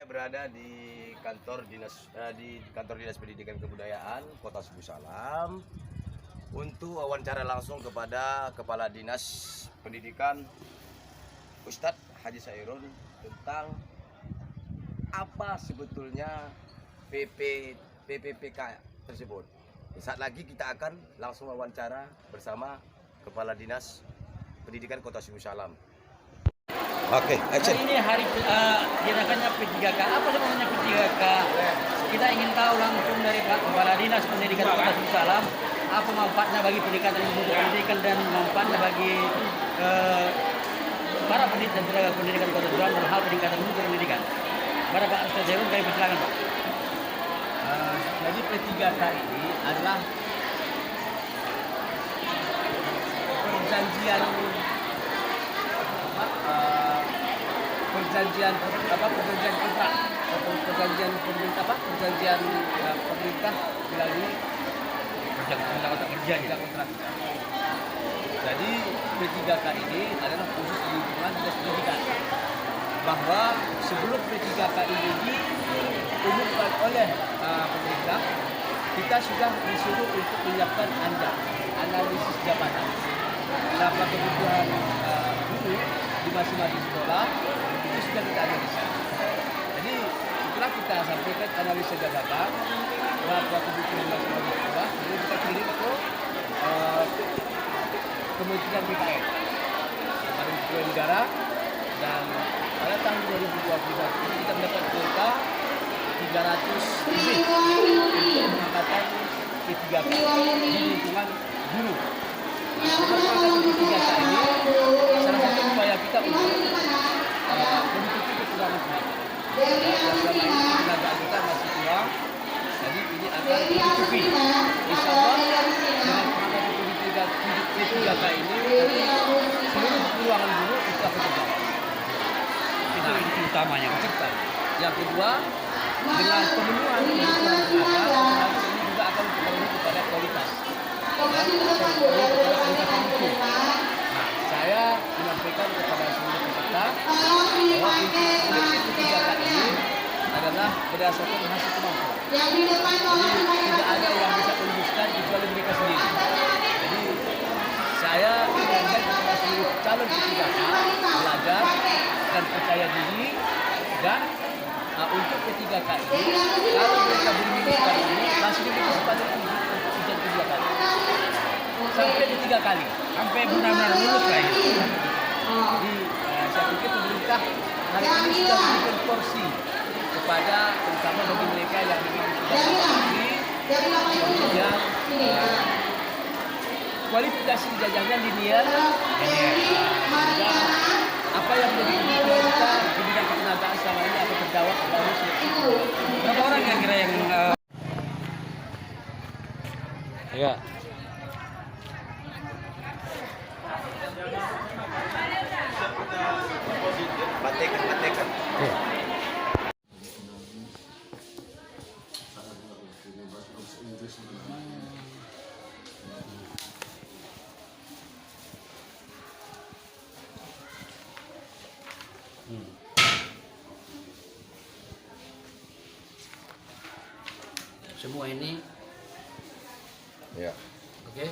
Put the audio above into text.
Berada di kantor dinas pendidikan kebudayaan Kota Suku Salam untuk wawancara langsung kepada Kepala Dinas Pendidikan Ustadz Haji Sairun tentang apa sebetulnya PPPK tersebut. Saat lagi kita akan langsung wawancara bersama Kepala Dinas Pendidikan Kota Suku Salam. Oke, action. Ini hari diadakannya P3K. Apa sebenarnya P3K? Kita ingin tahu langsung dari Pak Kepala Dinas Pendidikan Kota Suku Salam apa manfaatnya bagi pendidikan dan manfaatnya bagi para pendidik dan tenaga pendidikan Kota Suku Salam dalam hal peningkatan mutu pendidikan. Pada Pak Ustadz Zerun, kami persilakan Pak. Jadi P3K ini adalah perjanjian kontrak atau perjanjian pemerintah melalui kontrak. Jadi P3K ini adalah khusus di lingkungan dinas pendidikan, bahwa sebelum P3K ini diumumkan oleh pemerintah, kita sudah disuruh untuk menyiapkan analisis jabatan, berapa kebutuhan guru di masing-masing sekolah itu sudah kita analisa. Jadi setelah kita sampaikan analisa jabatan, berapa kebutuhan masing-masing sekolah, kemudian kita kirim ke Kementerian BKN, Badan Keuangan Negara, dan pada tahun 2021 kita mendapat kuota 300 lebih untuk pengangkatan P3K di lingkungan guru. Pengangkatan P3K ini salah satu upaya kita untuk menutupi kekurangan tenaga. Selama ini tenaga kita masih kurang, jadi ini akan ditutupi. Insya Allah dengan pengangkatan P3K ini seluruh ruangan guru kita pekerjakan. Itu inti utamanya. Yang kedua, dengan pemenuhan kebutuhan tenaga, ini juga akan berpengaruh kepada kualitas. Saya menyampaikan kepada seluruh peserta bahwa seleksi P3K ini adalah berdasarkan hasil kemampuan. Jadi tidak ada yang bisa meluluskan kecuali mereka sendiri. Jadi saya ingin kepada seluruh calon P3K belajar dan percaya diri, dan untuk P3K ini kalau mereka berminat kali ini masih diberi kesempatan untuk ujian kedua kali sampai 3 kali Sampai benar-benar lulus lah ya. Jadi saya pikir pemerintah hari ini sudah memberikan porsi kepada terutama bagi mereka yang memang sudah memiliki kemudian kualifikasi ijazahnya linear, sehingga apa yang menjadi kebutuhan kita di bidang ketenagaan selama ini akan terjawab melalui seleksi. Berapa orang kira-kira yang ya. Batekan. Semua ini Ya. oke.